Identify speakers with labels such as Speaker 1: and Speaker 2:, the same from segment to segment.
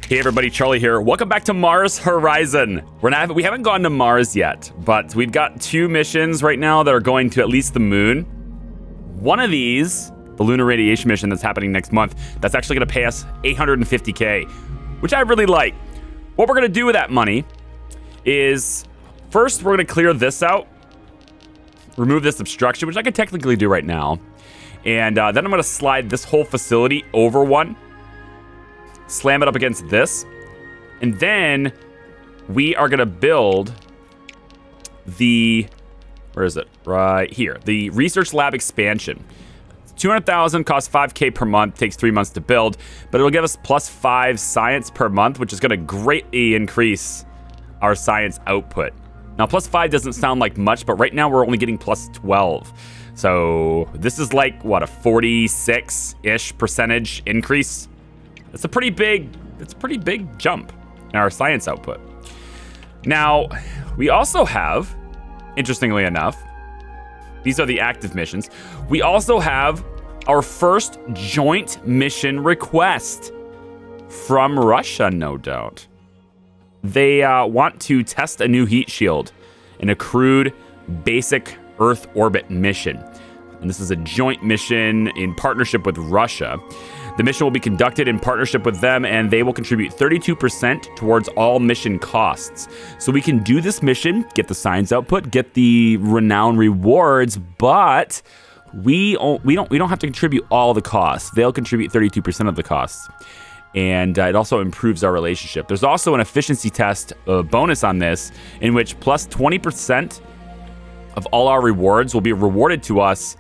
Speaker 1: Hey everybody, Charlie here. Welcome back to Mars Horizon. We haven't gone to Mars yet, but we've got 2 missions right now that are going to at least the moon. One of these, the Lunar radiation mission that's happening next month, that's actually going to pay us $850K, which I really like. What we're going to do with that money is, first we're going to clear this out, remove this obstruction, which I could technically do right now, and then I'm going to slide this whole facility over one, slam it up against this, and then we are going to build the, where is it? Right here. The research lab expansion. 200,000, costs 5K per month, takes 3 months to build, but it'll give us +5 science per month, which is going to greatly increase our science output. Now, +5 doesn't sound like much, but right now we're only getting +12. So this is like, what, a 46-ish percentage increase? It's a pretty big jump in our science output. Now, we also have, interestingly enough, these are the active missions. We also have our first joint mission request from Russia, no doubt. They want to test a new heat shield, an accrued basic Earth orbit mission. And this is a joint mission in partnership with Russia. The mission will be conducted in partnership with them, and they will contribute 32% towards all mission costs. So we can do this mission, get the science output, get the renown rewards, but we don't have to contribute all the costs. They'll contribute 32% of the costs. And it also improves our relationship. There's also an efficiency test bonus on this, in which plus 20% of all our rewards will be rewarded to us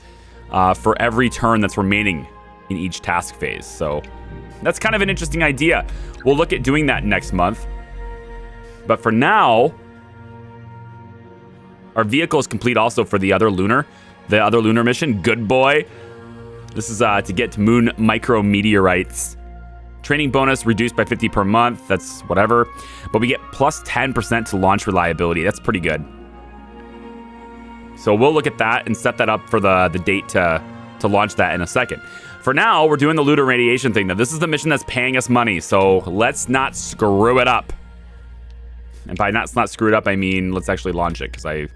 Speaker 1: for every turn that's remaining in each task phase. So that's kind of an interesting idea. We'll look at doing that next month. But for now, our vehicle is complete also for the other lunar mission. Good boy. This is to get to moon micrometeorites. Training bonus reduced by 50 per month. That's whatever. But we get plus 10% to launch reliability. That's pretty good. So we'll look at that and set that up for the date to launch that in a second. For now, we're doing the Lunar radiation thing. Now, this is the mission that's paying us money, so let's not screw it up. And by not screw it up, I mean let's actually launch it, because I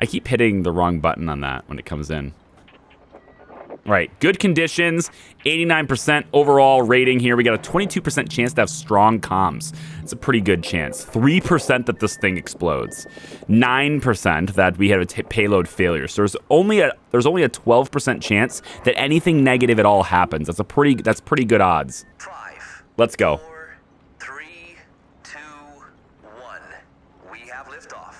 Speaker 1: keep hitting the wrong button on that when it comes in. All right, good conditions, 89% overall rating here. We got a 22% chance to have strong comms. It's a pretty good chance. 3% that this thing explodes. 9% that we have a payload failure. So there's only a 12% chance that anything negative at all happens. That's pretty good odds.
Speaker 2: 5.
Speaker 1: Let's go.
Speaker 2: 4, 3, 2, 1. We have liftoff.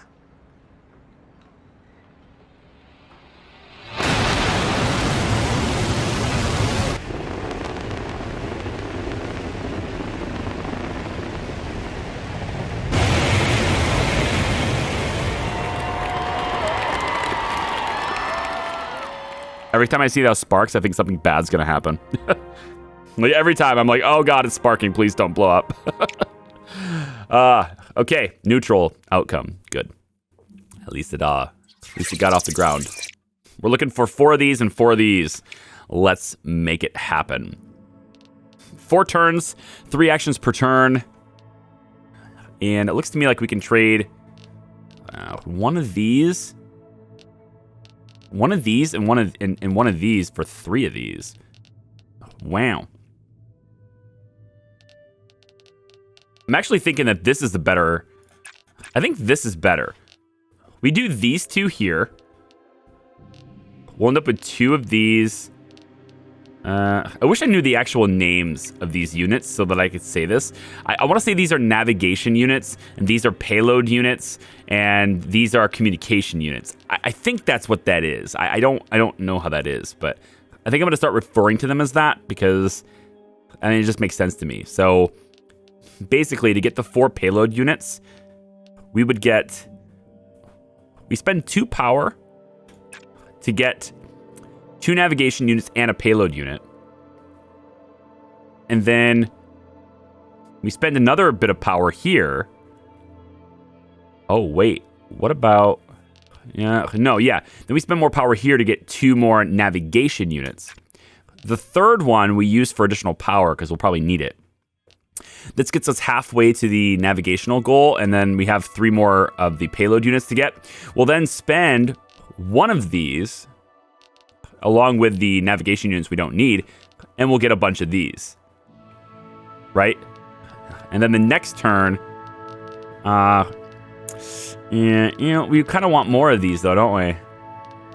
Speaker 1: Every time I see those sparks, I think something bad's gonna happen. Like every time, I'm like, oh god, it's sparking. Please don't blow up. Okay, neutral outcome. Good. At least it got off the ground. We're looking for 4 of these and 4 of these. Let's make it happen. 4 turns, 3 actions per turn, and it looks to me like we can trade one of these. One of these and one of these for 3 of these. Wow. I'm actually thinking that this is the better. I think this is better. We do these 2 here. We'll end up with 2 of these. I wish I knew the actual names of these units so that I could say this. I want to say these are navigation units, and these are payload units, and these are communication units. I think that's what that is. I don't know how that is, but I think I'm going to start referring to them as that because it just makes sense to me. So basically, to get the 4 payload units, we spend 2 power to get 2 navigation units and a payload unit. And then we spend another bit of power here. Oh, wait. What about... Yeah. Then we spend more power here to get 2 more navigation units. The third one we use for additional power because we'll probably need it. This gets us halfway to the navigational goal, and then we have 3 more of the payload units to get. We'll then spend one of these along with the navigation units we don't need, and we'll get a bunch of these. Right? And then the next turn, yeah, you know, we kind of want more of these though, don't we?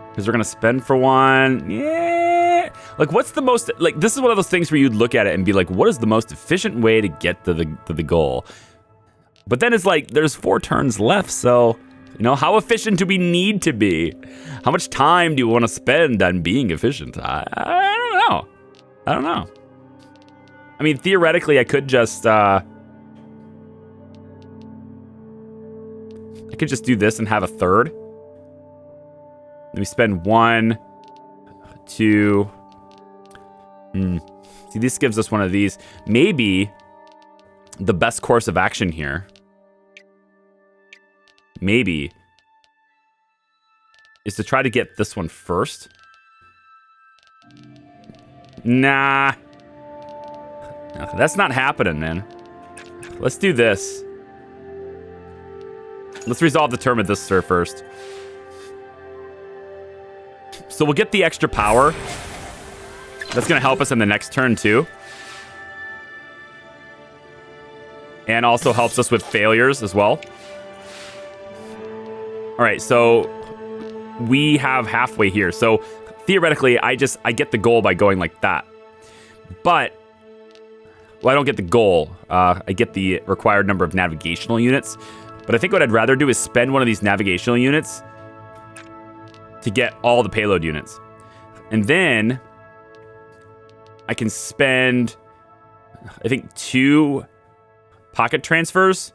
Speaker 1: Because we're going to spend for one. Yeah. Like, what's the most, like, this is one of those things where you'd look at it and be like, what is the most efficient way to get to the goal? But then it's like, there's 4 turns left, so, you know, how efficient do we need to be? How much time do you want to spend on being efficient? I don't know. I don't know. I mean, theoretically, I could just, do this and have a third. Let me spend 1, 2. See, this gives us one of these. Maybe the best course of action here, maybe, is to try to get this one first. Nah. That's not happening, man. Let's do this. Let's resolve the turn with this sir first. So we'll get the extra power. That's going to help us in the next turn too. And also helps us with failures as well. All right, so we have halfway here. So theoretically, I get the goal by going like that. But, well, I don't get the goal. I get the required number of navigational units. But I think what I'd rather do is spend one of these navigational units to get all the payload units. And then I can spend, I think, 2 pocket transfers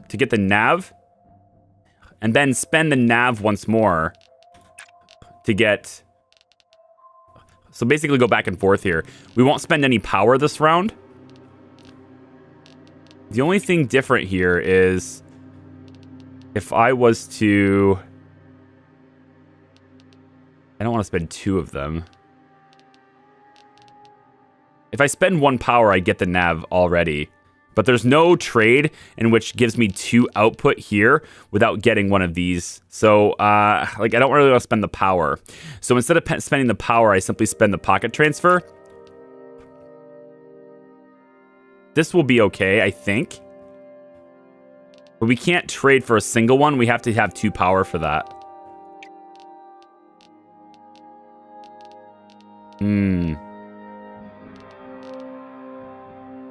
Speaker 1: to get the nav. And then spend the nav once more to get... So basically go back and forth here. We won't spend any power this round. The only thing different here is if I was to... I don't want to spend 2 of them. If I spend 1 power, I get the nav already. But there's no trade in which gives me 2 output here without getting one of these. So, like, I don't really want to spend the power. So instead of spending the power, I simply spend the pocket transfer. This will be okay, I think. But we can't trade for a single one. We have to have 2 power for that.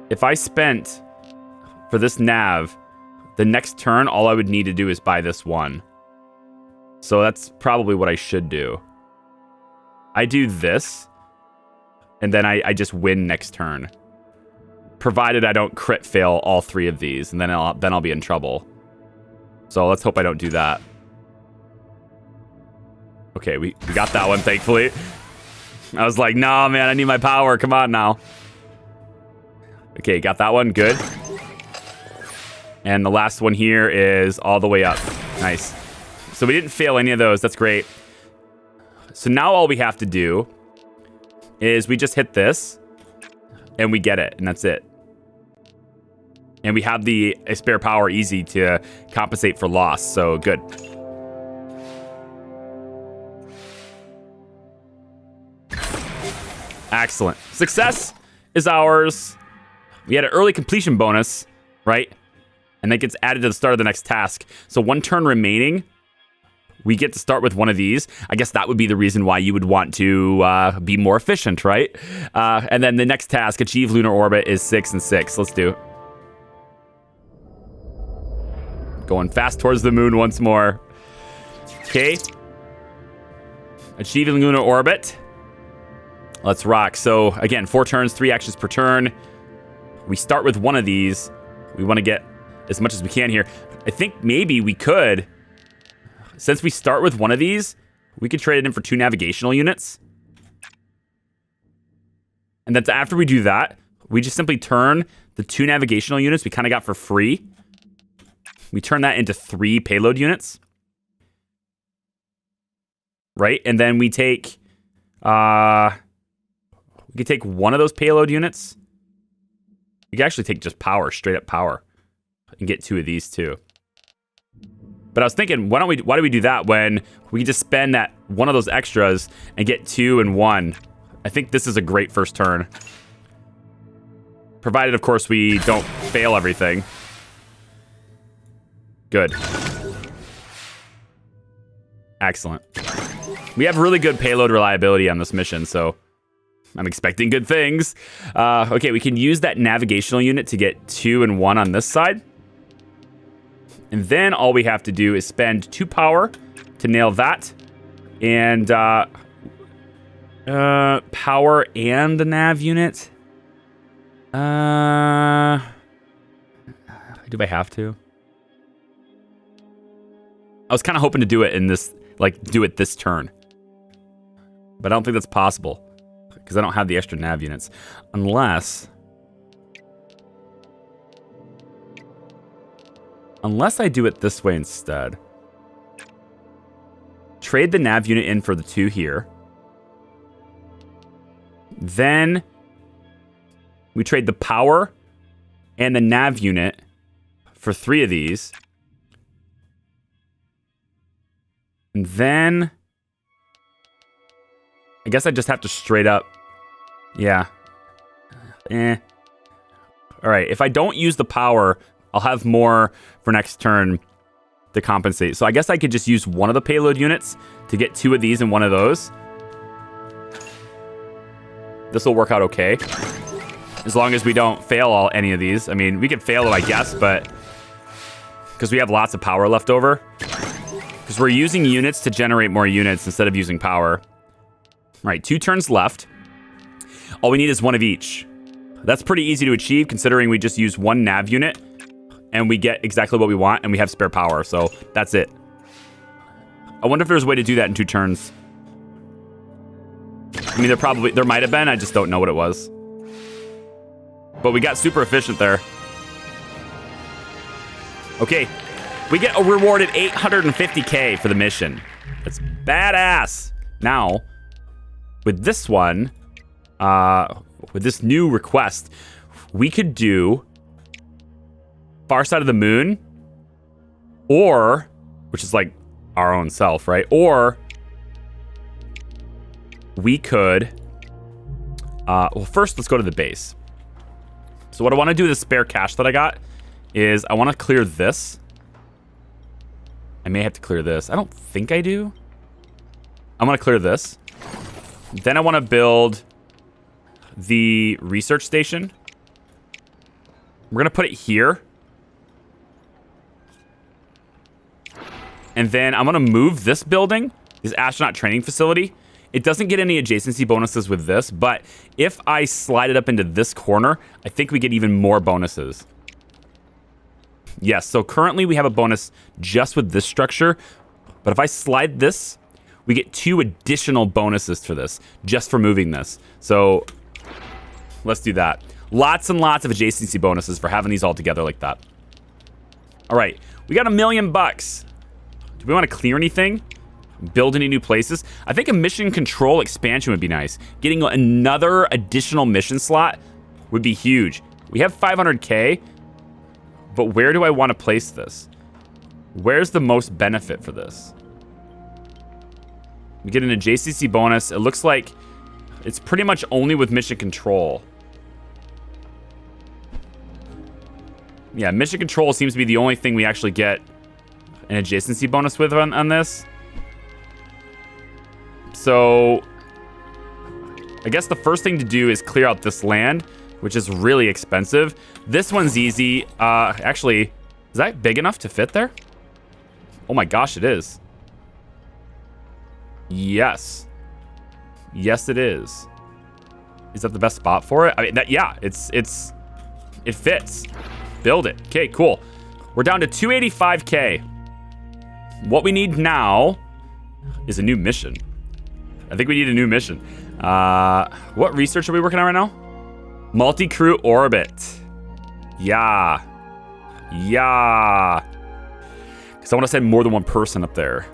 Speaker 1: If I spent for this nav, the next turn, all I would need to do is buy this one. So that's probably what I should do. I do this, and then I just win next turn. Provided I don't crit fail all 3 of these, and then I'll be in trouble. So let's hope I don't do that. Okay, we got that one, thankfully. I was like, nah, man, I need my power. Come on now. Okay, got that one. Good. And the last one here is all the way up. Nice. So we didn't fail any of those. That's great. So now all we have to do is we just hit this, and we get it, and that's it. And we have the spare power easy to compensate for loss, so good. Excellent. Success is ours. We had an early completion bonus, right? And that gets added to the start of the next task. So 1 turn remaining, we get to start with one of these. I guess that would be the reason why you would want to be more efficient, right? And then the next task, achieve lunar orbit, is 6 and 6. Let's do. Going fast towards the moon once more. Okay. Achieving lunar orbit. Let's rock. So again, 4 turns, 3 actions per turn. We start with one of these. We want to get as much as we can here. I think maybe we could, since we start with one of these, we could trade it in for 2 navigational units. And then after we do that, we just simply turn the 2 navigational units we kind of got for free. We turn that into 3 payload units. Right? And then we take... we could take one of those payload units We can actually take just power, straight up power, and get 2 of these too. But I was thinking, why do we do that when we can just spend that one of those extras and get 2 and 1? I think this is a great first turn. Provided, of course, we don't fail everything. Good. Excellent. We have really good payload reliability on this mission, so I'm expecting good things. Okay, we can use that navigational unit to get 2 and 1 on this side. And then all we have to do is spend 2 power to nail that. And power and the nav unit. Do I have to? I was kind of hoping to do it in this, like, do it this turn. But I don't think that's possible. Because I don't have the extra nav units. Unless I do it this way instead. Trade the nav unit in for the 2 here. Then we trade the power and the nav unit for 3 of these. And then I guess I just have to straight up. Yeah. All right, if I don't use the power, I'll have more for next turn to compensate. So I guess I could just use one of the payload units to get 2 of these and 1 of those. This will work out okay. As long as we don't fail any of these. I mean, we could fail it, I guess, but because we have lots of power left over. Because we're using units to generate more units instead of using power. All right, 2 turns left. All we need is 1 of each. That's pretty easy to achieve considering we just use 1 nav unit and we get exactly what we want and we have spare power, so that's it. I wonder if there's a way to do that in 2 turns. I mean, there might have been, I just don't know what it was. But we got super efficient there. Okay, we get rewarded 850k for the mission. That's badass. Now, with this one, with this new request, we could do Far Side of the Moon, or, which is like our own self, right? Or we could, well, first let's go to the base. So what I want to do with the spare cash that I got is I want to clear this. I may have to clear this. I don't think I do. I want to clear this. Then I want to build the research station. We're going to put it here. And then I'm going to move this building, this astronaut training facility. It doesn't get any adjacency bonuses with this, but if I slide it up into this corner, I think we get even more bonuses. Yes, so currently we have a bonus just with this structure, but if I slide this, we get 2 additional bonuses for this, just for moving this. So let's do that. Lots and lots of adjacency bonuses for having these all together like that. All right, we got $1 million. Do we want to clear anything? Build any new places? I think a mission control expansion would be nice. Getting another additional mission slot would be huge. We have 500k, but where do I want to place this? Where's the most benefit for this? We get an adjacency bonus. It looks like it's pretty much only with mission control. Yeah, mission control seems to be the only thing we actually get an adjacency bonus with on this. So I guess the first thing to do is clear out this land, which is really expensive. This one's easy. Actually, is that big enough to fit there? Oh my gosh, it is. Yes. Yes, it is. Is that the best spot for it? I mean, yeah, it fits. Build it. Okay, cool. We're down to 285k. What we need now is a new mission. I think we need a new mission. What research are we working on right now? Multi-crew orbit. Yeah. Yeah. Because I want to send more than one person up there.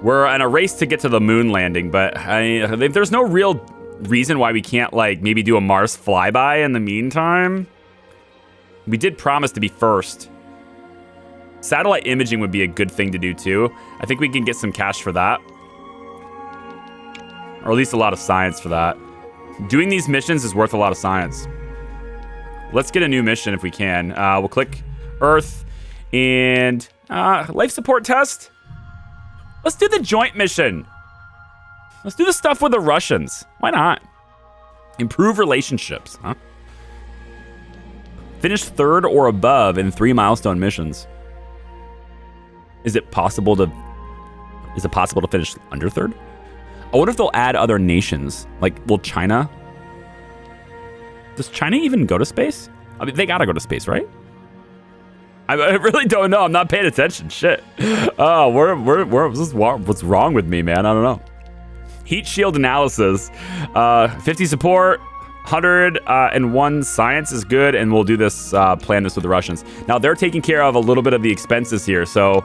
Speaker 1: We're in a race to get to the moon landing, but there's no real reason why we can't, like, maybe do a Mars flyby in the meantime. We did promise to be first. Satellite imaging would be a good thing to do too. I think we can get some cash for that. Or at least a lot of science for that. Doing these missions is worth a lot of science. Let's get a new mission if we can. We'll click Earth and life support test. Let's do the joint mission. Let's do the stuff with the Russians. Why not? Improve relationships, huh? Finish 3rd or above in 3 milestone missions. Is it possible to finish under 3rd? I wonder if they'll add other nations. Like, will China? Does China even go to space? I mean, they gotta go to space, right? I really don't know. I'm not paying attention. Shit. Oh, what's wrong with me, man? I don't know. Heat shield analysis. 50 support. 101 science is good, and we'll do this, plan this with the Russians. Now, they're taking care of a little bit of the expenses here, so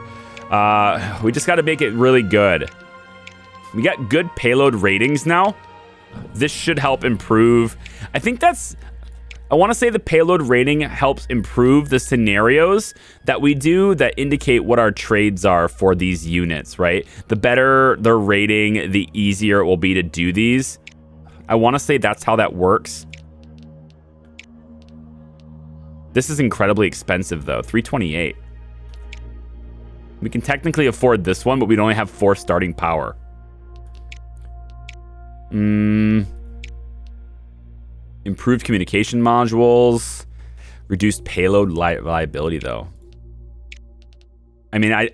Speaker 1: we just got to make it really good. We got good payload ratings now. This should help improve. I want to say the payload rating helps improve the scenarios that we do that indicate what our trades are for these units, right? The better the rating, the easier it will be to do these. I want to say that's how that works. This is incredibly expensive, though. 328. We can technically afford this one, but we'd only have 4 starting power. Improved communication modules. Reduced payload reliability, though. I mean, I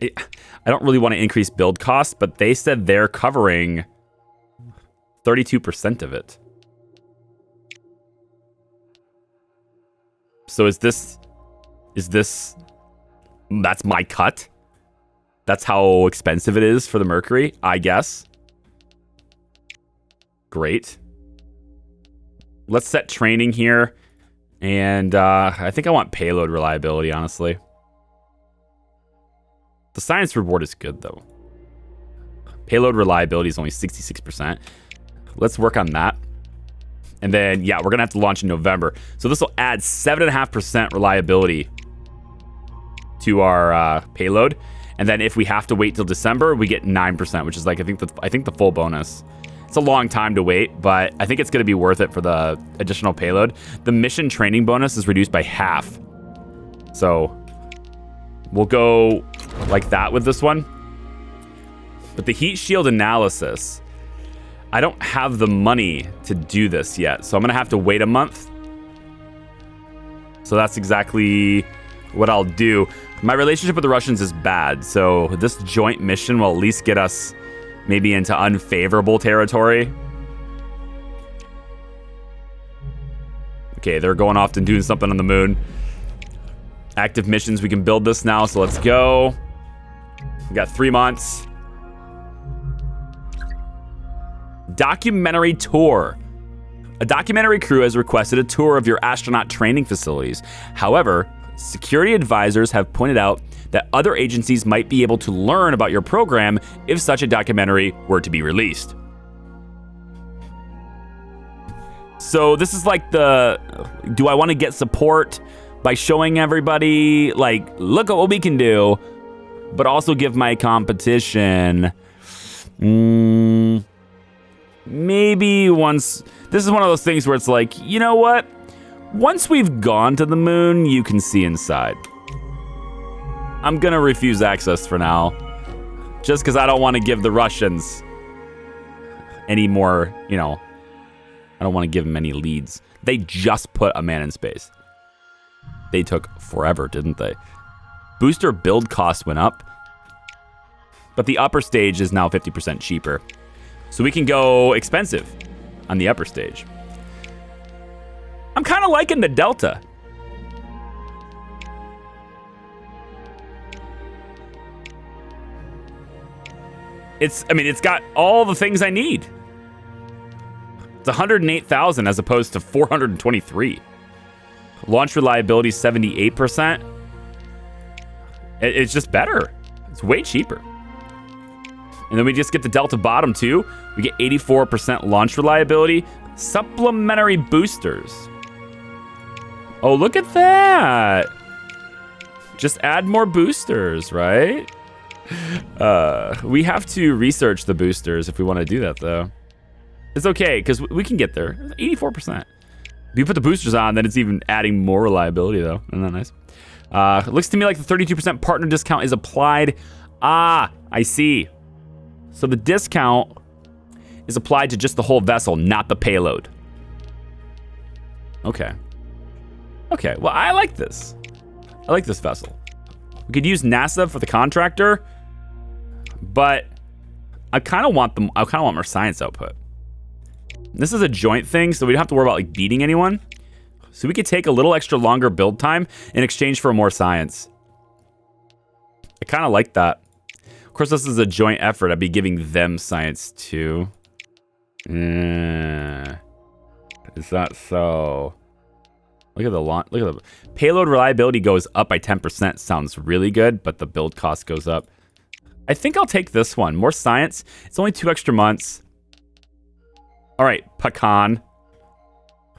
Speaker 1: don't really want to increase build costs, but they said they're covering 32% of it. So is this, that's my cut? That's how expensive it is for the Mercury, I guess. Great. Let's set training here. And I think I want payload reliability, honestly. The science reward is good, though. Payload reliability is only 66%. Let's work on that. And then, yeah, we're going to have to launch in November. So this will add 7.5% reliability to our payload. And then if we have to wait till December, we get 9%, which is like, I think the full bonus. It's a long time to wait, but I think it's going to be worth it for the additional payload. The mission training bonus is reduced by half. So we'll go like that with this one. But the heat shield analysis, I don't have the money to do this yet, so I'm going to have to wait a month. So that's exactly what I'll do. My relationship with the Russians is bad, so this joint mission will at least get us maybe into unfavorable territory. Okay, they're going off and doing something on the moon. Active missions, we can build this now, so let's go. We got 3 months. Documentary tour. A documentary crew has requested a tour of your astronaut training facilities. However, security advisors have pointed out that other agencies might be able to learn about your program if such a documentary were to be released. So this is like do I want to get support by showing everybody, like, look at what we can do, but also give my competition? Maybe once. This is one of those things where it's like, you know what? Once we've gone to the moon, you can see inside. I'm gonna refuse access for now, just because I don't want to give the Russians any more, I don't want to give them any leads. They just put a man in space. They took forever, didn't they? Booster build costs went up, but the upper stage is now 50% cheaper. So we can go expensive on the upper stage. I'm kind of liking the Delta. It's got all the things I need. It's 108,000 as opposed to 423. Launch reliability 78%. It's just better. It's way cheaper. And then we just get the Delta bottom too. We get 84% launch reliability. Supplementary boosters. Oh, look at that. Just add more boosters, right? We have to research the boosters if we want to do that, though. It's okay, because we can get there. 84%. If you put the boosters on, then it's even adding more reliability, though. Isn't that nice? It looks to me like the 32% partner discount is applied. Ah, I see. So the discount is applied to just the whole vessel, not the payload. Okay. Okay, well, I like this. I like this vessel. We could use NASA for the contractor, but I kind of want more science output. This is a joint thing, so we don't have to worry about like beating anyone. So we could take a little extra longer build time in exchange for more science. I kind of like that. Of course, this is a joint effort. I'd be giving them science too. Is that so? Look at the launch. Look at the payload reliability goes up by 10%. Sounds really good, but the build cost goes up. I think I'll take this one. More science. It's only 2 extra months. All right, pecan.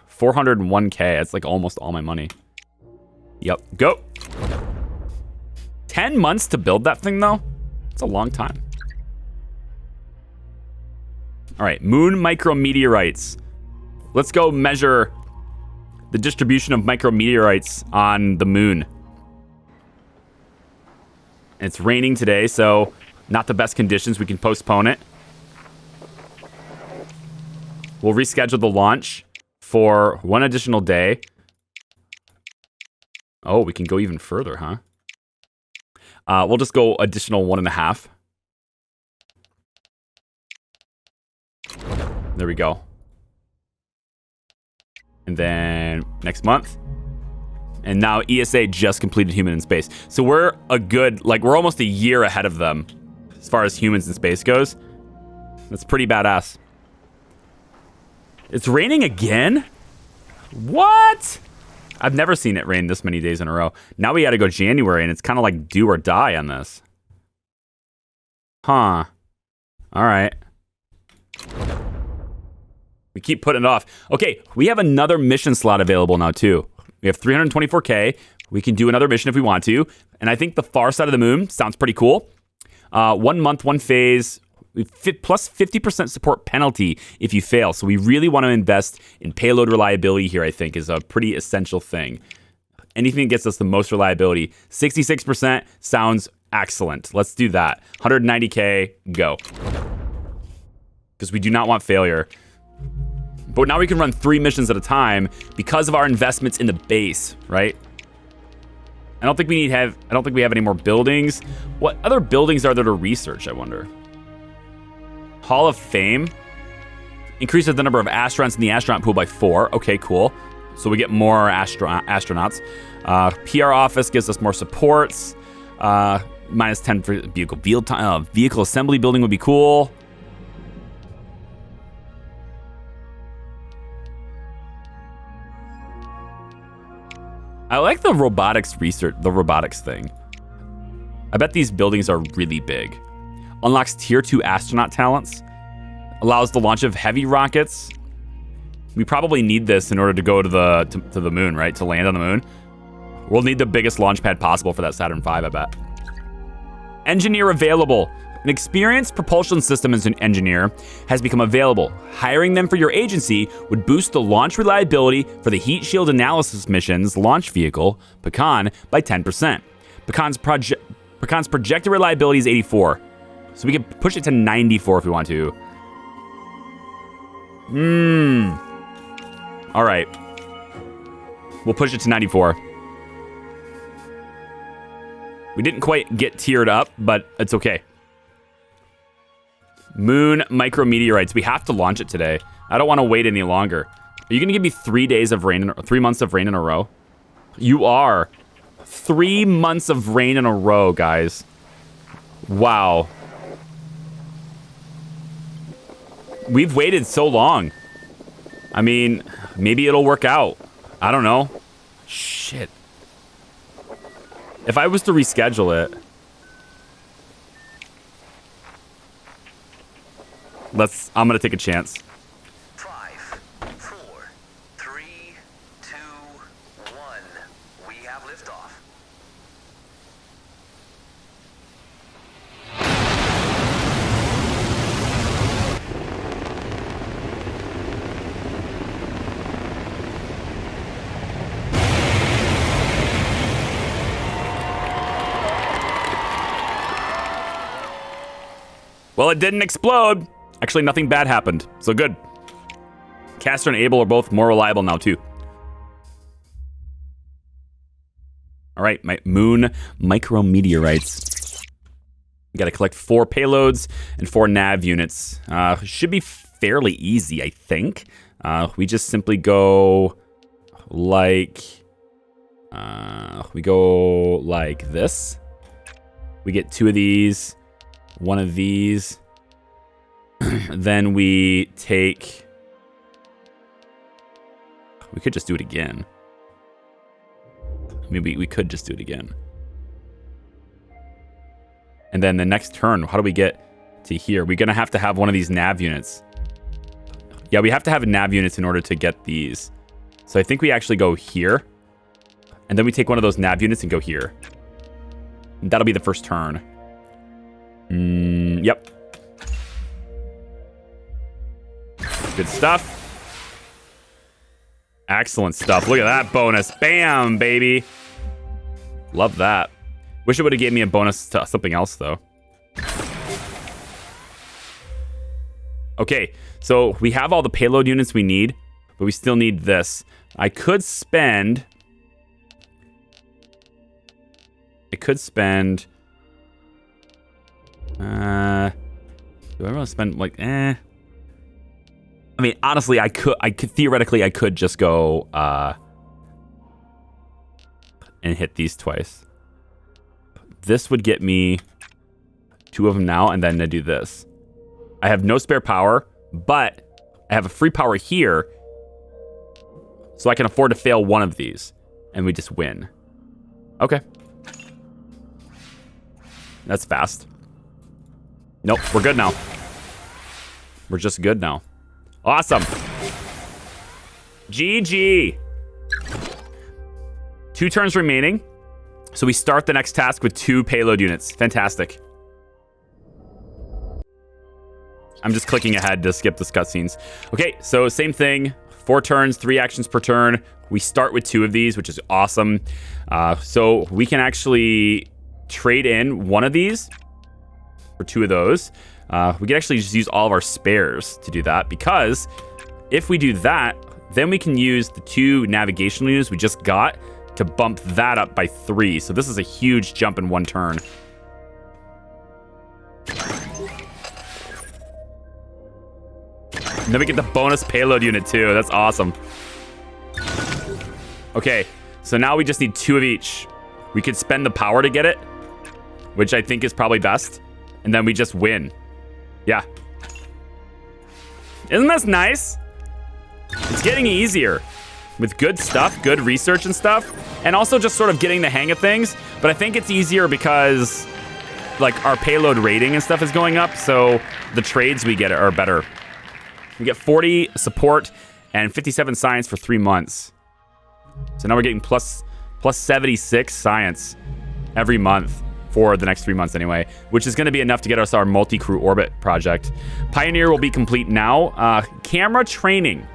Speaker 1: 401k. That's like almost all my money. Yep, go. 10 months to build that thing, though? It's a long time. All right, moon micrometeorites. Let's go measure the distribution of micrometeorites on the moon. It's raining today, so not the best conditions. We can postpone it. We'll reschedule the launch for 1 additional day. Oh, we can go even further, huh? We'll just go additional 1.5. There we go. And then next month. And now ESA just completed Human in Space. So we're we're almost a year ahead of them as far as humans in space goes. That's pretty badass. It's raining again? What? I've never seen it rain this many days in a row. Now we got to go January, and it's kind of like do or die on this. Huh. All right. We keep putting it off. Okay, we have another mission slot available now, too. We have 324K. We can do another mission if we want to. And I think the far side of the moon sounds pretty cool. 1 month, 1 phase, plus 50% support penalty if you fail. So we really want to invest in payload reliability here, I think, is a pretty essential thing. Anything that gets us the most reliability. 66% sounds excellent. Let's do that. 190K, go. Because we do not want failure. But now we can run 3 missions at a time because of our investments in the base, right? I don't think we have any more buildings. What other buildings are there to research, I wonder? Hall of Fame increases the number of astronauts in the astronaut pool by 4. Okay, cool. So we get more astronauts. PR office gives us more supports. Minus 10 for vehicle assembly building would be cool. I like the robotics thing. I bet these buildings are really big. Unlocks tier 2 astronaut talents. Allows the launch of heavy rockets. We probably need this in order to go to the moon, right? To land on the moon. We'll need the biggest launch pad possible for that Saturn V, I bet. Engineer available. An experienced propulsion system engineer has become available. Hiring them for your agency would boost the launch reliability for the heat shield analysis mission's launch vehicle, Pecan, by 10%. Pecan's projected reliability is 84. So we can push it to 94 if we want to. All right. We'll push it to 94. We didn't quite get tiered up, but it's okay. Moon micrometeorites. We have to launch it today. I don't want to wait any longer. Are you going to give me 3 days of rain, 3 months of rain in a row? You are. 3 months of rain in a row, guys. Wow. We've waited so long. I mean, maybe it'll work out. I don't know. Shit. If I was to reschedule it... I'm gonna take a chance.
Speaker 2: 5, 4, 3, 2, 1. have liftoff.
Speaker 1: Well, it didn't explode. Actually, nothing bad happened. So good. Caster and Able are both more reliable now, too. All right, my moon micrometeorites. We got to collect 4 payloads and 4 nav units. Should be fairly easy, I think. We just simply go like... we go like this. We get 2 of these. 1 of these. Then we take... We could just do it again. I mean, we could just do it again. And then the next turn, how do we get to here? We're going to have one of these nav units. Yeah, we have to have nav units in order to get these. So I think we actually go here. And then we take one of those nav units and go here. And that'll be the first turn. Yep. Good stuff. Excellent stuff. Look at that bonus. Bam, baby. Love that. Wish it would have gave me a bonus to something else, though. Okay, so we have all the payload units we need, but we still need this. I could spend... do I want to spend like I mean, honestly, I could theoretically I could just go and hit these twice. This would get me 2 of them now, and then to do this. I have no spare power, but I have a free power here, so I can afford to fail one of these, and we just win. Okay. That's fast. Nope, we're good now. We're just good now. Awesome. GG. 2 turns remaining. So we start the next task with 2 payload units. Fantastic. I'm just clicking ahead to skip the cutscenes. Okay, so same thing. 4 turns, 3 actions per turn. We start with 2 of these, which is awesome. So we can actually trade in 1 of these for 2 of those. We can actually just use all of our spares to do that, because if we do that, then we can use the 2 navigational units we just got to bump that up by 3. So this is a huge jump in 1 turn. And then we get the bonus payload unit too. That's awesome. Okay, so now we just need 2 of each. We could spend the power to get it, which I think is probably best. And then we just win. Yeah. Isn't this nice? It's getting easier with good stuff, good research and stuff, and also just sort of getting the hang of things. But I think it's easier because like our payload rating and stuff is going up, so the trades we get are better. We get 40 support and 57 science for 3 months. So now we're getting plus 76 science every month for the next 3 months anyway, which is going to be enough to get us our multi-crew orbit project. Pioneer will be complete now. Camera training.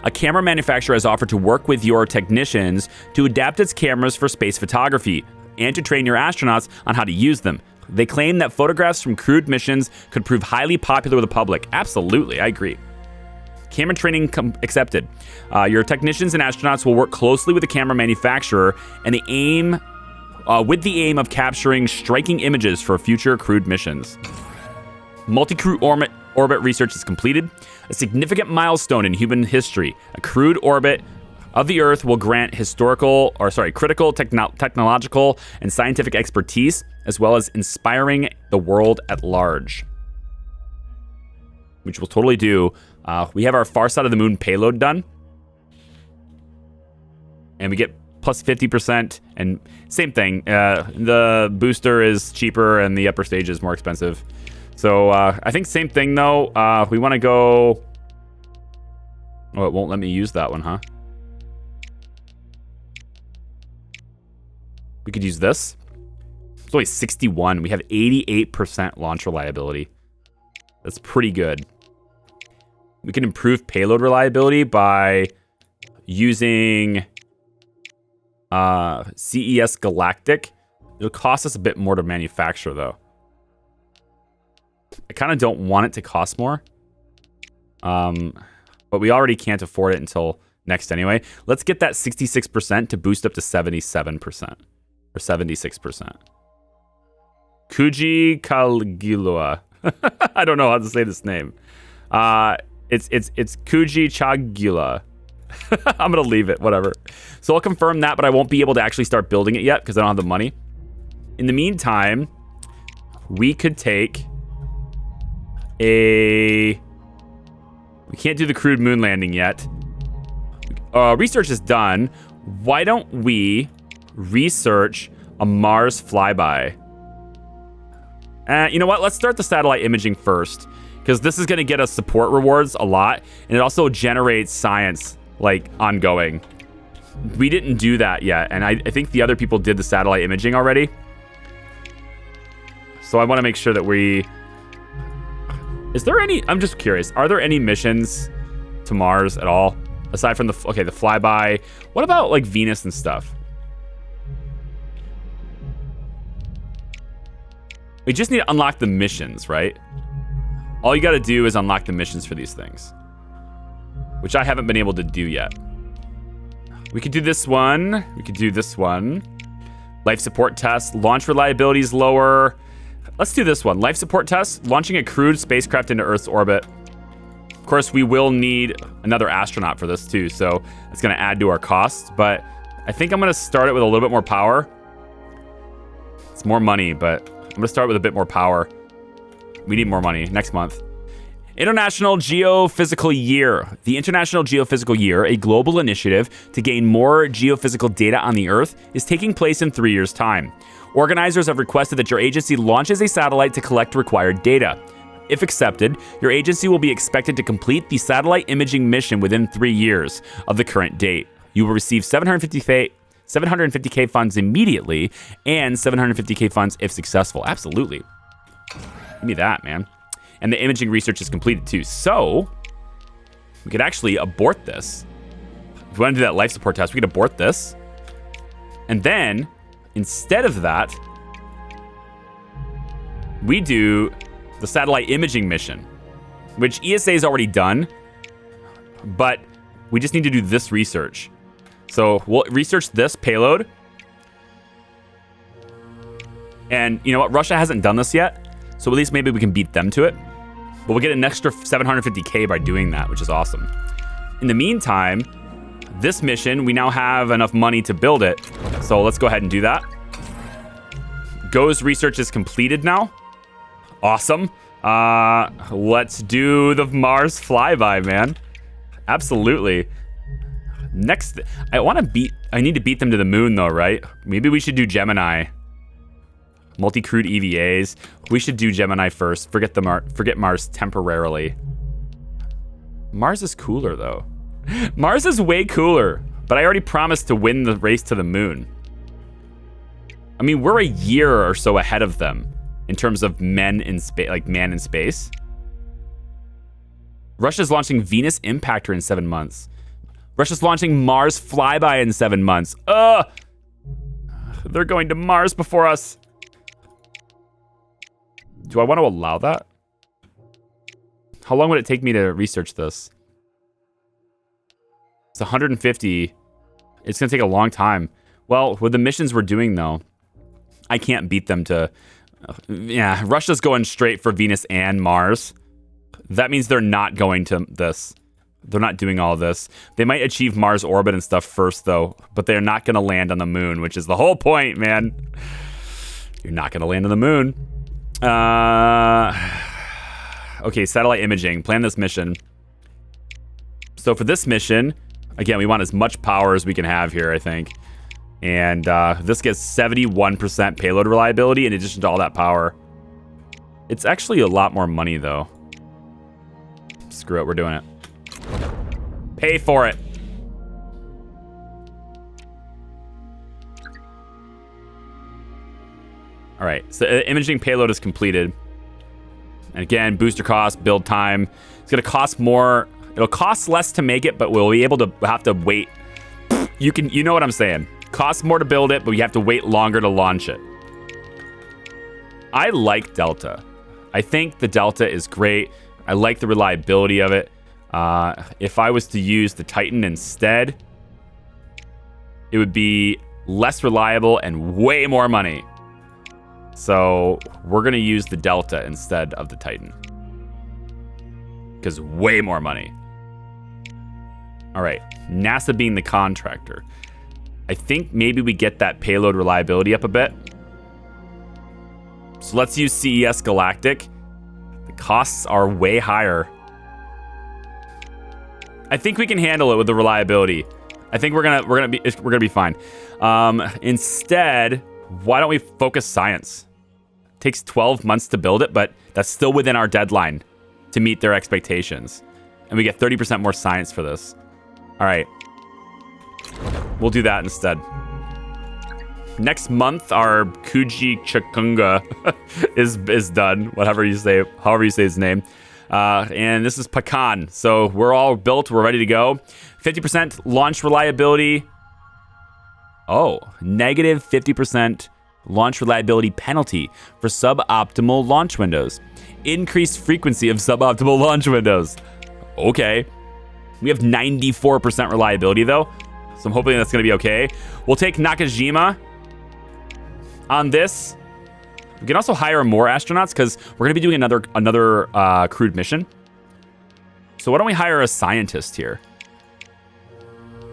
Speaker 1: A camera manufacturer has offered to work with your technicians to adapt its cameras for space photography and to train your astronauts on how to use them. They claim that photographs from crewed missions could prove highly popular with the public. Absolutely, I agree. Camera training accepted. Your technicians and astronauts will work closely with the camera manufacturer and with the aim of capturing striking images for future crewed missions. Multi-crew orbit research is completed. A significant milestone in human history. A crewed orbit of the Earth will grant critical technological and scientific expertise, as well as inspiring the world at large. Which we'll totally do. We have our far side of the moon payload done. And we get plus 50%, and same thing. The booster is cheaper and the upper stage is more expensive. So I think same thing though. We want to go... Oh, it won't let me use that one, huh? We could use this. It's only 61. We have 88% launch reliability. That's pretty good. We can improve payload reliability by using CES Galactic. It'll cost us a bit more to manufacture, though. I kind of don't want it to cost more. But we already can't afford it until next anyway. Let's get that 66% to boost up to 77% or 76%. Kuji Caligula. I don't know how to say this name. It's Kuji Chagula. I'm gonna leave it, whatever. So I'll confirm that, but I won't be able to actually start building it yet because I don't have the money. In the meantime, we could take we can't do the crewed moon landing yet. Research is done. Why don't we research a Mars flyby? You know what? Let's start the satellite imaging first, because this is going to get us support rewards a lot, and it also generates science, like, ongoing. We didn't do that yet, and I think the other people did the satellite imaging already. So I want to make sure that we... Is there any... I'm just curious. Are there any missions to Mars at all? Aside from the flyby. What about, like, Venus and stuff? We just need to unlock the missions, right? All you got to do is unlock the missions for these things, which I haven't been able to do yet. We could do this one. We could do this one. Life support test. Launch reliability is lower. Let's do this one. Life support test. Launching a crewed spacecraft into Earth's orbit. Of course, we will need another astronaut for this too, so it's going to add to our costs. But I think I'm going to start it with a little bit more power. It's more money, but I'm going to start with a bit more power. We need more money next month. International Geophysical Year. The International Geophysical Year, a global initiative to gain more geophysical data on the Earth, is taking place in 3 years' time. Organizers have requested that your agency launches a satellite to collect required data. If accepted, your agency will be expected to complete the satellite imaging mission within 3 years of the current date. You will receive 750K funds immediately and 750K funds if successful. Absolutely. Give me that, man. And the imaging research is completed too. So we could actually abort this. If we want to do that life support test, we could abort this. And then instead of that, we do the satellite imaging mission, which ESA is already done, but we just need to do this research. So we'll research this payload. And you know what? Russia hasn't done this yet. So at least maybe we can beat them to it. But we'll get an extra 750K by doing that, which is awesome. In the meantime, this mission, we now have enough money to build it. So let's go ahead and do that. GOES research is completed now. Awesome. Let's do the Mars flyby, man. Absolutely. Next, I need to beat them to the moon though, right? Maybe we should do Gemini. Multi-crewed EVAs. We should do Gemini first. Forget Mars temporarily. Mars is cooler though. Mars is way cooler, but I already promised to win the race to the moon. I mean, we're a year or so ahead of them in terms of men in space, like man in space. Russia's launching Venus Impactor in 7 months. Russia's launching Mars flyby in 7 months. They're going to Mars before us. Do I want to allow that? How long would it take me to research this? It's 150. It's going to take a long time. Well, with the missions we're doing, though, I can't beat them to... yeah, Russia's going straight for Venus and Mars. That means they're not going to this. They're not doing all this. They might achieve Mars orbit and stuff first, though, but they're not going to land on the moon, which is the whole point, man. You're not going to land on the moon. Okay, satellite imaging. Plan this mission. So for this mission, again, we want as much power as we can have here, I think. And this gets 71% payload reliability in addition to all that power. It's actually a lot more money, though. Screw it, we're doing it. Pay for it. All right, so imaging payload is completed. And again, booster cost, build time. It's gonna cost more. It'll cost less to make it, but we'll be able to have to wait. You know what I'm saying. Costs more to build it, but you have to wait longer to launch it. I like Delta. I think the Delta is great. I like the reliability of it. If I was to use the Titan instead, it would be less reliable and way more money. So we're going to use the Delta instead of the Titan. Because way more money. All right. NASA being the contractor. I think maybe we get that payload reliability up a bit. So let's use CES Galactic. The costs are way higher. I think we can handle it with the reliability. I think we're gonna be fine. Instead, why don't we focus science? It takes 12 months to build it, but that's still within our deadline to meet their expectations. And we get 30% more science for this. All right. We'll do that instead. Next month, our Kuji Chakunga is done. However you say his name. And this is Pakan. So we're all built. We're ready to go. 50% launch reliability. Oh, negative 50% launch reliability penalty for suboptimal launch windows. Increased frequency of suboptimal launch windows. Okay. We have 94% reliability, though. So I'm hoping that's going to be okay. We'll take Nakajima on this. We can also hire more astronauts because we're going to be doing another crewed mission. So why don't we hire a scientist here?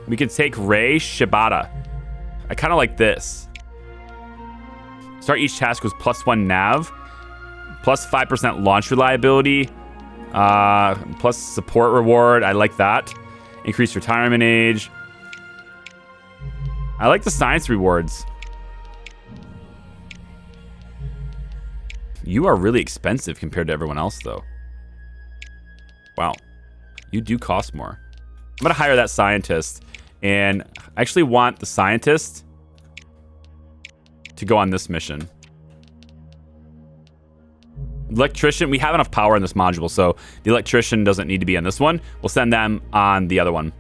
Speaker 1: We could take Rei Shibata. I kind of like this. Start each task with +1 nav, plus 5% launch reliability, plus support reward. I like that. Increased retirement age. I like the science rewards. You are really expensive compared to everyone else, though. Wow. You do cost more. I'm going to hire that scientist. And I actually want the scientist to go on this mission. Electrician. We have enough power in this module, so the electrician doesn't need to be on this one. We'll send them on the other one.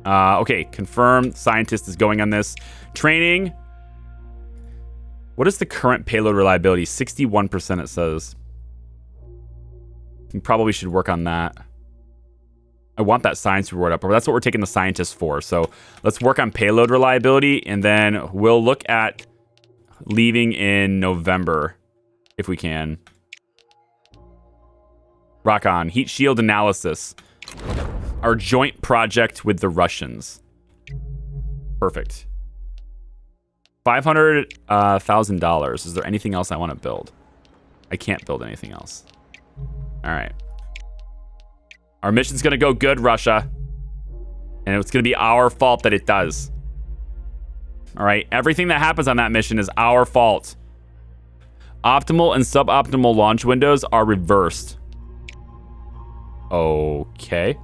Speaker 1: Okay, confirmed. Scientist is going on this. Training. What is the current payload reliability? 61% it says. We probably should work on that. I want that science reward up. That's what we're taking the scientists for. So let's work on payload reliability, and then we'll look at leaving in November if we can. Rock on. Heat shield analysis. Our joint project with the Russians. Perfect. $500,000. Is there anything else I want to build? I can't build anything else. All right. Our mission's going to go good, Russia. And it's going to be our fault that it does. All right. Everything that happens on that mission is our fault. Optimal and suboptimal launch windows are reversed. Okay.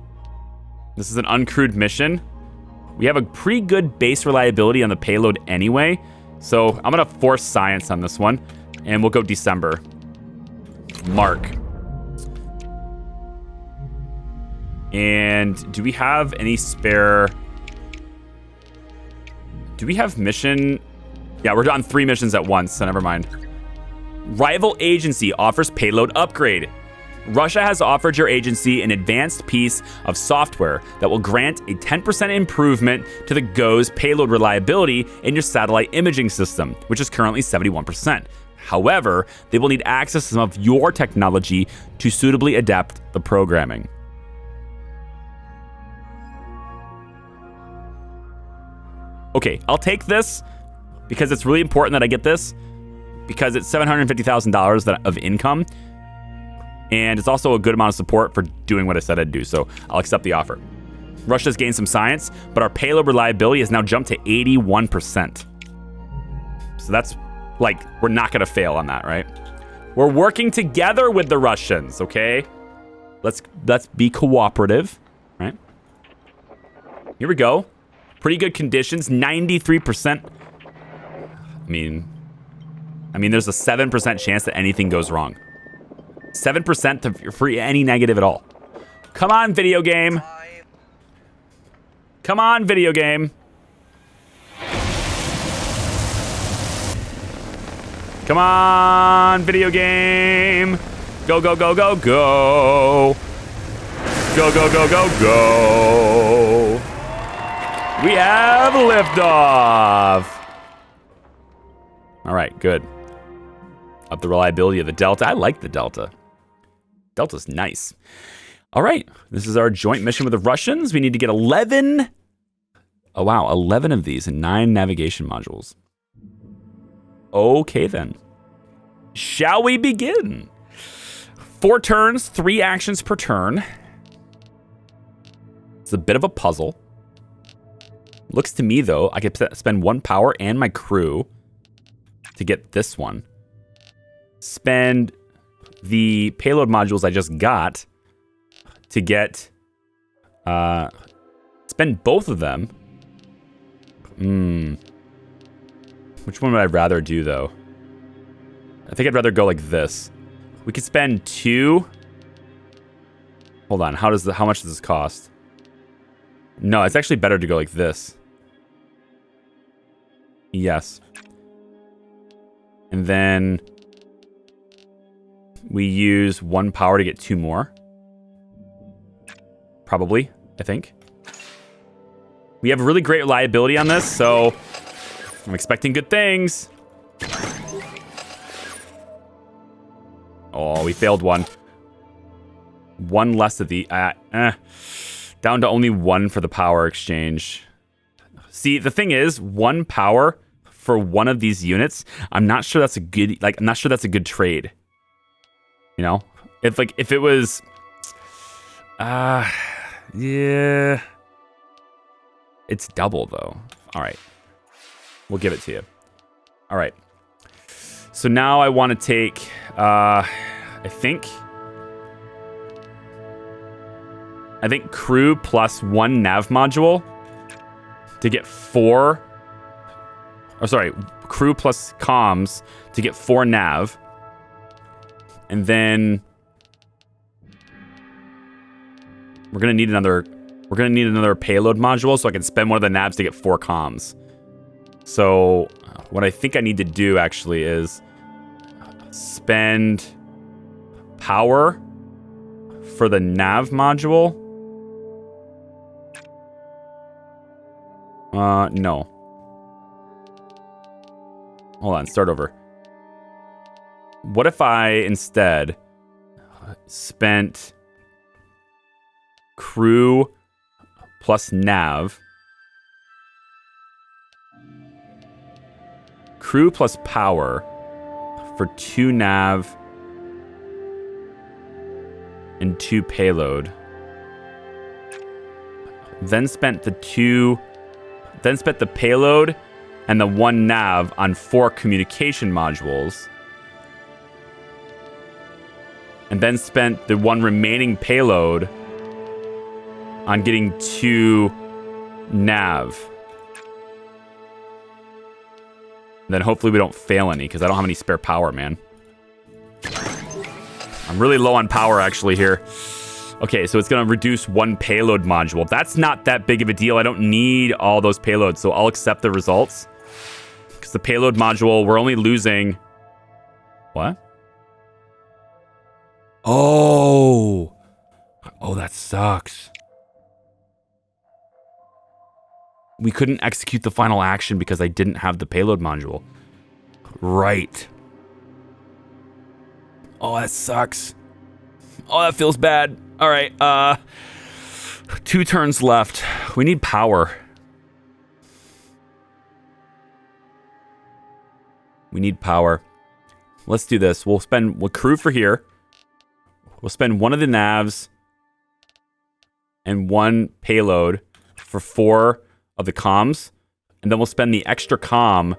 Speaker 1: This is an uncrewed mission. We have a pretty good base reliability on the payload anyway. So I'm going to force science on this one. And we'll go December. Mark. And do we have any spare... Do we have mission... Yeah, we're on 3 missions at once, so never mind. Rival agency offers payload upgrade. Russia has offered your agency an advanced piece of software that will grant a 10% improvement to the GO's payload reliability in your satellite imaging system, which is currently 71%. However, they will need access to some of your technology to suitably adapt the programming. Okay, I'll take this because it's really important that I get this because it's $750,000 of income. And it's also a good amount of support for doing what I said I'd do, so I'll accept the offer. Russia's gained some science, but our payload reliability has now jumped to 81%. So that's, like, we're not going to fail on that, right? We're working together with the Russians, okay? Let's be cooperative, right? Here we go. Pretty good conditions, 93%. I mean, I mean, there's a 7% chance that anything goes wrong. 7% for any negative at all. Come on, video game. Come on, video game. Come on, video game. Go, go, go, go, go. Go, go, go, go, go. We have liftoff. All right, good. Up the reliability of the Delta. I like the Delta. Delta's nice. All right, this is our joint mission with the Russians. We need to get 11. Oh, wow, 11 of these and 9 navigation modules. Okay, then. Shall we begin? 4 turns, 3 actions per turn. It's a bit of a puzzle. Looks to me, though, I could spend 1 power and my crew to get this one. Spend the payload modules I just got to get... spend both of them. Which one would I rather do, though? I think I'd rather go like this. We could spend 2... Hold on, how much does this cost? No, it's actually better to go like this. Yes. And then we use 1 power to get 2 more. Probably, I think. We have really great reliability on this, so I'm expecting good things. Oh, we failed one. 1 less of the... down to only 1 for the power exchange. See, the thing is, 1 power for 1 of these units, I'm not sure that's a good... Like, I'm not sure that's a good trade. You know? If it was... yeah... It's double, though. All right. We'll give it to you. All right. So now I want to take, I think crew plus 1 nav module to get 4. Or sorry, crew plus comms to get 4 nav. And then we're going to need another payload module so I can spend one of the navs to get 4 comms. So what I think I need to do actually is spend power for the nav module. No. Hold on, start over. What if I instead spent crew plus nav, crew plus power for 2 nav and 2 payload, then spent the payload and the 1 nav on 4 communication modules, and then spent the 1 remaining payload on getting 2 nav. And then hopefully we don't fail any, because I don't have any spare power, man. I'm really low on power, actually, here. Okay, so it's going to reduce 1 payload module. That's not that big of a deal. I don't need all those payloads, so I'll accept the results. Because the payload module, we're only losing... What? Oh, that sucks. We couldn't execute the final action because I didn't have the payload module. Right. Oh, that sucks. Oh, that feels bad. All right, 2 turns left. We need power. We need power. Let's do this. We'll crew for here. We'll spend 1 of the navs and 1 payload for 4 of the comms, and then we'll spend the extra comm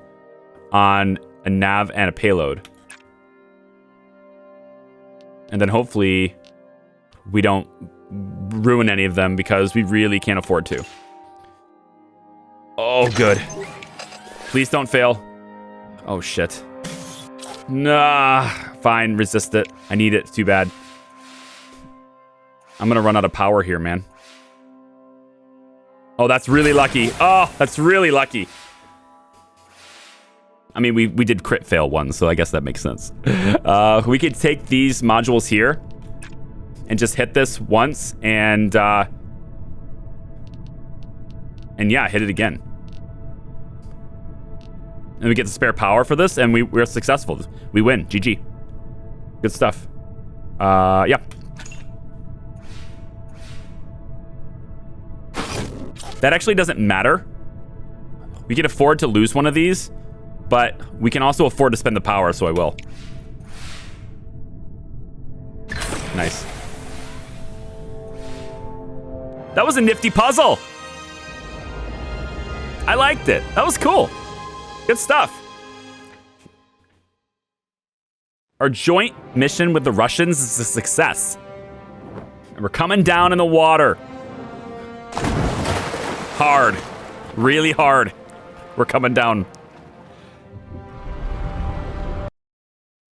Speaker 1: on a nav and a payload. And then hopefully we don't ruin any of them because we really can't afford to. Oh, good. Please don't fail. Oh, shit. Nah, fine, resist it. I need it too bad. I'm gonna run out of power here, man. Oh, that's really lucky. Oh, that's really lucky. I mean, we did crit fail one, so I guess that makes sense. We could take these modules here and just hit this once and yeah, hit it again. And we get the spare power for this, and we're successful. We win. GG. Good stuff. Yeah. That actually doesn't matter. We can afford to lose one of these, but we can also afford to spend the power, so I will. Nice. That was a nifty puzzle. I liked it. That was cool. Good stuff. Our joint mission with the Russians is a success. And we're coming down in the water. Hard. Really hard. We're coming down.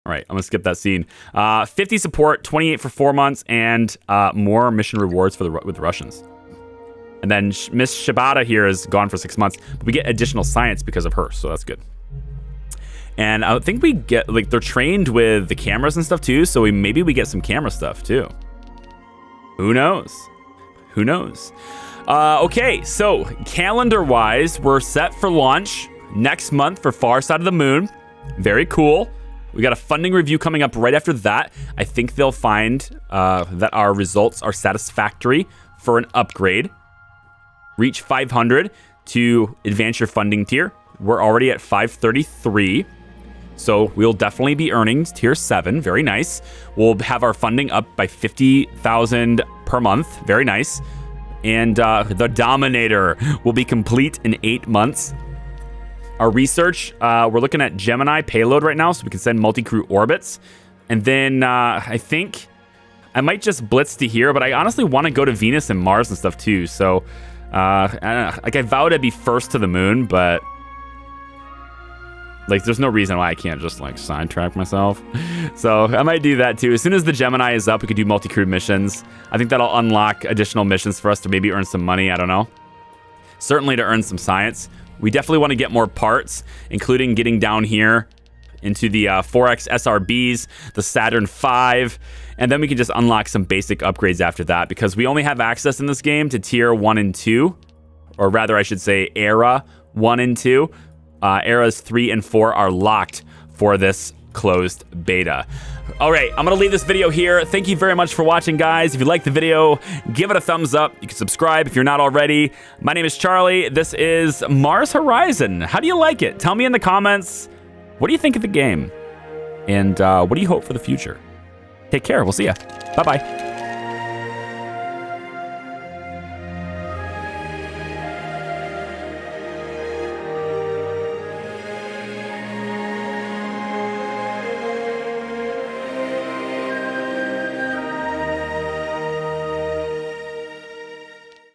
Speaker 1: All right, I'm gonna skip that scene. 50 support, 28 for 4 months, and more mission rewards for with the Russians. And then Miss Shibata here is gone for 6 months, but we get additional science because of her, so that's good. And I think we get, like, they're trained with the cameras and stuff too, so maybe we get some camera stuff too. Who knows? Who knows? Okay, so calendar-wise, we're set for launch next month for Far Side of the Moon. Very cool. We got a funding review coming up right after that. I think they'll find that our results are satisfactory for an upgrade. Reach 500 to advance your funding tier. We're already at 533. So we'll definitely be earning tier 7. Very nice. We'll have our funding up by 50,000 per month. Very nice. And the Dominator will be complete in 8 months. Our research, we're looking at Gemini payload right now, so we can send multi-crew orbits. And then I think I might just blitz to here, but I honestly want to go to Venus and Mars and stuff too. So like I vowed I'd be first to the moon, but like there's no reason why I can't just like sidetrack myself. So I might do that too. As soon as the Gemini is up, we could do multi-crew missions. I think that'll unlock additional missions for us to maybe earn some money. I don't know. Certainly to earn some science. We definitely want to get more parts, including getting down here into the 4X SRBs, the Saturn V, and then we can just unlock some basic upgrades after that, because we only have access in this game to tier 1 and 2, or rather I should say era 1 and 2. Eras 3 and 4 are locked for this closed beta. All right, I'm gonna leave this video here. Thank you very much for watching, guys. If you liked the video, give it a thumbs up. You can subscribe if you're not already. My name is Charlie. This is Mars Horizon. How do you like it? Tell me in the comments. What do you think of the game? And what do you hope for the future? Take care. We'll see ya. Bye-bye.